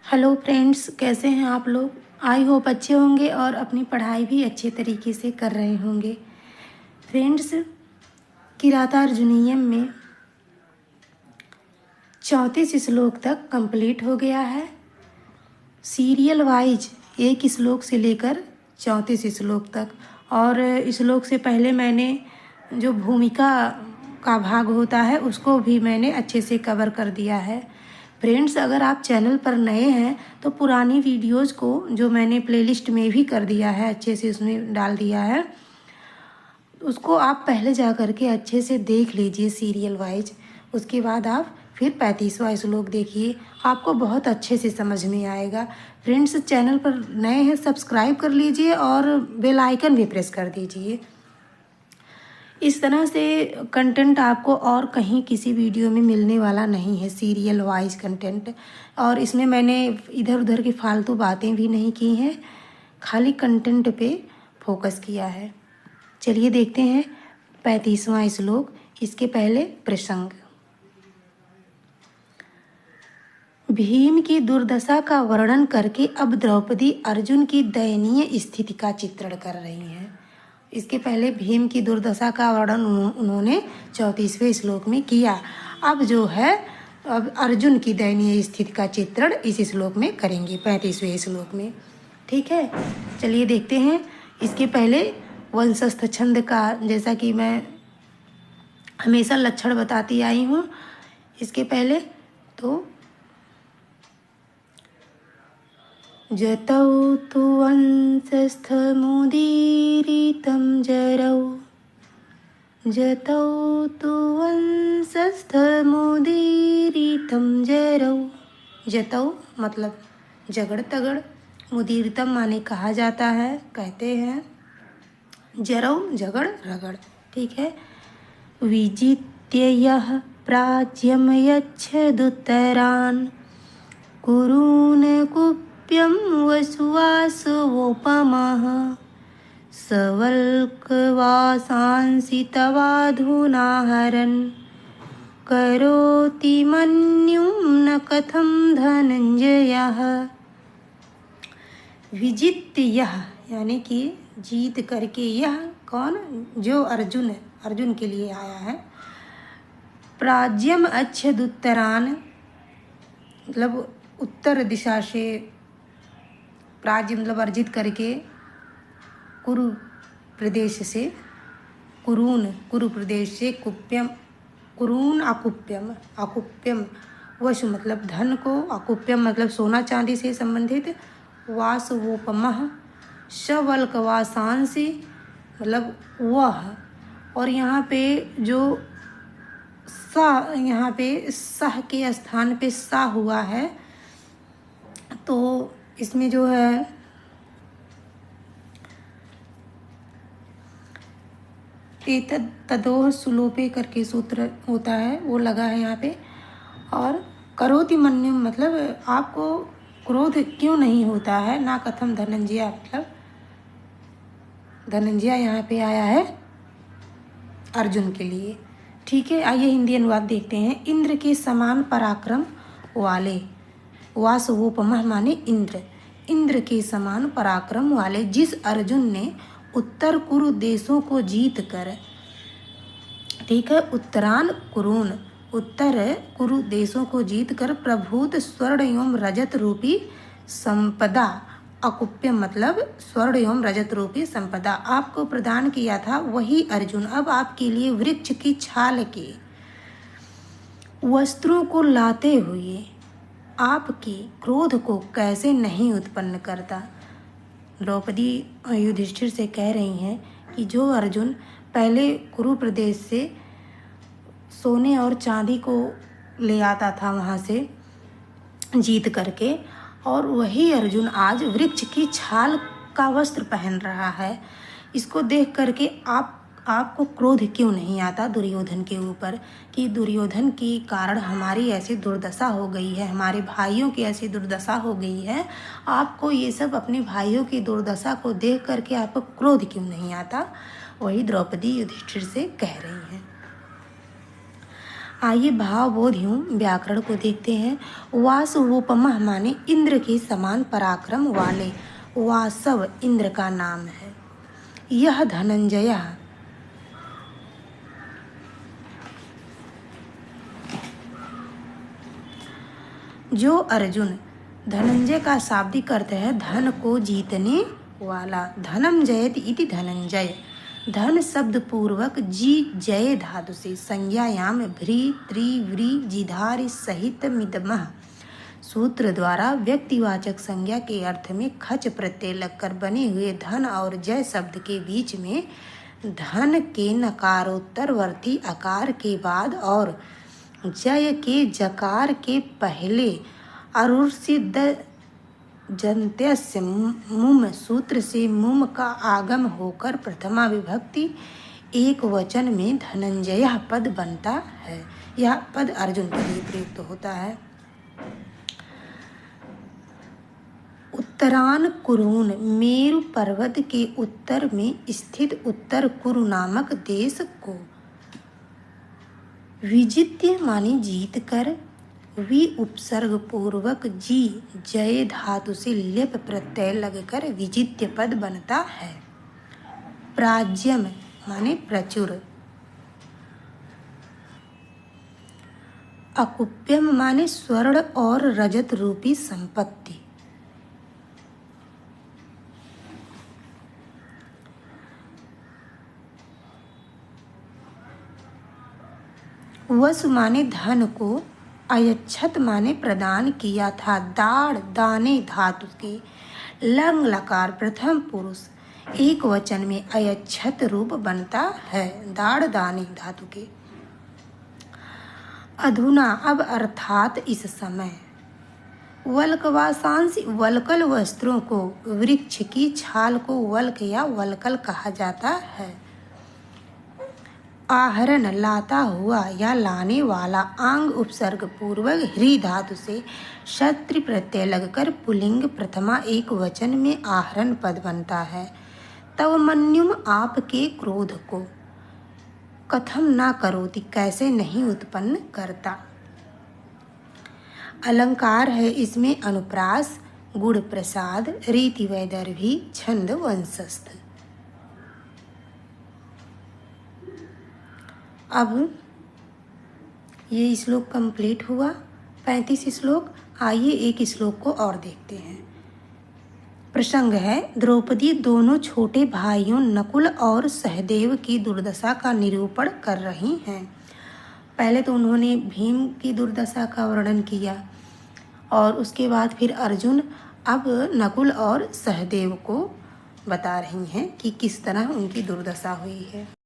Hello friends, कैसे हैं आप लोग। आई होप अच्छे होंगे और अपनी पढ़ाई भी अच्छे तरीके से कर रहे होंगे। फ्रेंड्स, किराता अर्जुनीयम में 34 श्लोक तक कंप्लीट हो गया है। सीरियल वाइज एक श्लोक से लेकर 34 श्लोक तक। और श्लोक से पहले मैंने जो भूमिका का भाग होता है उसको भी मैंने अच्छे से कवर कर दिया है। फ्रेंड्स, अगर आप चैनल पर नए हैं तो पुरानी वीडियोज़ को जो मैंने प्लेलिस्ट में भी कर दिया है, अच्छे से उसमें डाल दिया है, उसको आप पहले जा कर के अच्छे से देख लीजिए सीरियल वाइज। उसके बाद आप फिर 35वां श्लोक देखिए, आपको बहुत अच्छे से समझ में आएगा। फ्रेंड्स, चैनल पर नए हैं सब्सक्राइब कर लीजिए और बेल आइकन भी प्रेस कर दीजिए। इस तरह से कंटेंट आपको और कहीं किसी वीडियो में मिलने वाला नहीं है, सीरियल वाइज कंटेंट। और इसमें मैंने इधर उधर की फालतू बातें भी नहीं की हैं, खाली कंटेंट पे फोकस किया है। चलिए देखते हैं 35वां श्लोक। इसके पहले प्रसंग। भीम की दुर्दशा का वर्णन करके अब द्रौपदी अर्जुन की दयनीय स्थिति का चित्रण कर रही हैं। इसके पहले भीम की दुर्दशा का वर्णन उन्होंने 34वें श्लोक में किया। अब जो है अब अर्जुन की दयनीय स्थिति का चित्रण इस श्लोक में करेंगे, 35वें श्लोक में। ठीक है, चलिए देखते हैं। इसके पहले वंशस्थ छंद का, जैसा कि मैं हमेशा लक्षण बताती आई हूँ, इसके पहले तो जतौ तु वंशस्थमुदीरितं जरौ, जतौ तु वंशस्थमुदीरितं जरौ। जतौ मतलब जगड़ तगड़, मुदीरितम माने कहा जाता है, कहते हैं, जरौ झगड़ रगड़। ठीक है। विजित्य यः प्राच्यं यच्छदुत्तरान् कुरून् कुप्यं वसुवासवोपमः सवल्कवासांसि तवाधुना हरन् करोति मन्युं न कथं धनंजयः। विजित्य यह यानी कि जीत करके, यह कौन, जो अर्जुन है, अर्जुन के लिए आया है। प्राज्यम अच्छदुत्तरान मतलब उत्तर दिशा से, प्राज्य मतलब अर्जित करके, कुरु प्रदेश से, कुरु प्रदेश से, कुप्यम कुरून अकुप्यम, अकुप्यम वसु मतलब धन को, अकुप्यम मतलब सोना चांदी से संबंधित, वासवोपमः शवल्कवासांसी मतलब वह। और यहाँ पे जो सा, यहाँ पे सह के स्थान पे सा हुआ है, तो इसमें जो है तदोह सुलोपे करके सूत्र होता है, वो लगा है यहाँ पे। और करोति मन्युम मतलब आपको क्रोध क्यों नहीं होता है, ना कथम धनंजय मतलब धनंजय यहाँ पे आया है अर्जुन के लिए। ठीक है, आइए हिंदी अनुवाद देखते हैं। इंद्र के समान पराक्रम वाले, वासवोपमः माने इंद्र, इंद्र के समान पराक्रम वाले जिस अर्जुन ने उत्तर कुरु देशों को जीत कर, ठीक है, उत्तरान कुरून, उत्तर कुरु देशों को जीत कर प्रभुत स्वर्ण एवं रजत रूपी संपदा, अकुप्य मतलब स्वर्ण एवं रजत रूपी संपदा आपको प्रदान किया था, वही अर्जुन अब आपके लिए वृक्ष की छाल के वस्त्रों को लाते हुए आपके क्रोध को कैसे नहीं उत्पन्न करता। द्रौपदी युधिष्ठिर से कह रही हैं कि जो अर्जुन पहले कुरु प्रदेश से सोने और चांदी को ले आता था वहाँ से जीत करके, और वही अर्जुन आज वृक्ष की छाल का वस्त्र पहन रहा है, इसको देख करके आपको क्रोध क्यों नहीं आता दुर्योधन के ऊपर, कि दुर्योधन के कारण हमारी ऐसी दुर्दशा हो गई है, हमारे भाइयों की ऐसी दुर्दशा हो गई है, आपको ये सब अपने भाइयों की दुर्दशा को देख करके आपको क्रोध क्यों नहीं आता। वही द्रौपदी युधिष्ठिर से कह रही हैं। आइए भावबोधियों व्याकरण को देखते हैं। वासवोपमः माने इंद्र के समान पराक्रम वाले। वासव इंद्र का नाम है। यह धनंजय जो अर्जुन, धनंजय का शाब्दिक अर्थ है धन को जीतने वाला। धनम जयति इति धनंजय। धन शब्द पूर्वक जी जय धातु से संज्ञायाम भ्री त्रि व्री जिधारि सहित मिदमः सूत्र द्वारा व्यक्तिवाचक संज्ञा के अर्थ में खच प्रत्यय लगकर बने हुए धन और जय शब्द के बीच में धन के नकारोत्तरवर्ती आकार के बाद और जय के जकार के पहले अरुसिद जन्त्यस्य मुम सूत्र से मुम का आगम होकर प्रथमा विभक्ति एक वचन में धनंजय पद बनता है। यह पद अर्जुन के लिए प्रयुक्त होता है। उत्तरान कुरुन, मेरु पर्वत के उत्तर में स्थित उत्तर कुरु नामक देश को विजित्य माने जीत कर, वि उपसर्ग पूर्वक जी जय धातु से लेप प्रत्यय लगकर विजित्य पद बनता है। प्राज्यम माने प्रचुर। अकुप्यम माने स्वर्ण और रजत रूपी संपत्ति। वसु माने धन को, अयच्छत माने प्रदान किया था। दाढ़ दाने धातु के लंग लकार प्रथम पुरुष एक वचन में अयच्छत रूप बनता है। दाढ़ दाने धातु के। अधुना अब अर्थात इस समय। वल्कवासांसी वल्कल वस्त्रों को, वृक्ष की छाल को वल्क या वल्कल कहा जाता है। आहरण लाता हुआ या लाने वाला। आंग उपसर्ग पूर्वक ह्री धातु से क्षत्रि प्रत्यय लगकर पुल्लिंग प्रथमा एक वचन में आहरण पद बनता है। तव मन्युम आपके क्रोध को, कथम ना करोति कैसे नहीं उत्पन्न करता। अलंकार है इसमें अनुप्रास, गुण प्रसाद, रीति वैदर्भी, छंद वंशस्थ। अब ये श्लोक कंप्लीट हुआ। 35 श्लोक। आइए एक श्लोक को और देखते हैं। प्रसंग है द्रौपदी दोनों छोटे भाइयों नकुल और सहदेव की दुर्दशा का निरूपण कर रही हैं। पहले तो उन्होंने भीम की दुर्दशा का वर्णन किया और उसके बाद फिर अर्जुन अब नकुल और सहदेव को बता रही हैं कि किस तरह उनकी दुर्दशा हुई है।